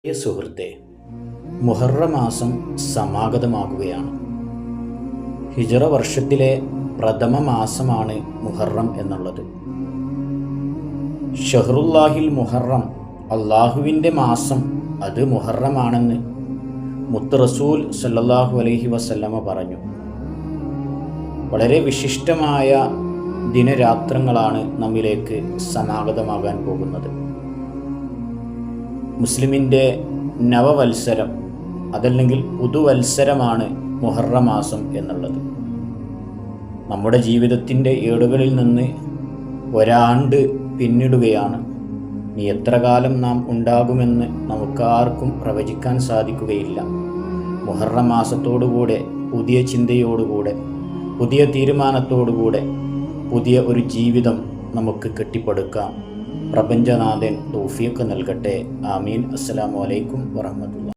പ്രിയ സുഹൃത്തെ, മുഹറം മാസം സമാഗതമാകുകയാണ്. ഹിജ്റ വർഷത്തിലെ പ്രഥമ മാസമാണ് മുഹറം എന്നുള്ളത്. ഷഹ്റുല്ലാഹിൽ മുഹറം, അള്ളാഹുവിൻ്റെ മാസം അത് മുഹറമാണെന്ന് മുത്ത് റസൂൽ സല്ലല്ലാഹു അലൈഹി വസല്ലമ പറഞ്ഞു. വളരെ വിശിഷ്ടമായ ദിനരാത്രങ്ങളാണ് നമ്മിലേക്ക് സമാഗതമാകാൻ പോകുന്നത്. മുസ്ലിമിൻ്റെ നവവത്സരം, അതല്ലെങ്കിൽ പുതുവത്സരമാണ് മുഹറം മാസം എന്നുള്ളത്. നമ്മുടെ ജീവിതത്തിൻ്റെ ഏടുകളിൽ നിന്ന് ഒരാണ്ട് പിന്നിടുകയാണ്. ഇനി എത്ര കാലം നാം ഉണ്ടാകുമെന്ന് നമുക്കാർക്കും പ്രവചിക്കാൻ സാധിക്കുകയില്ല. മുഹറം മാസത്തോടുകൂടെ പുതിയ ചിന്തയോടുകൂടെ, പുതിയ തീരുമാനത്തോടുകൂടെ പുതിയ ഒരു ജീവിതം നമുക്ക് കെട്ടിപ്പടുക്കാം. പ്രപഞ്ചനാഥൻ തൗഫീഖ് നൽകട്ടെ. ആമീൻ. അസ്സലാമു അലൈക്കും വറഹ്മത്തുള്ളാഹി.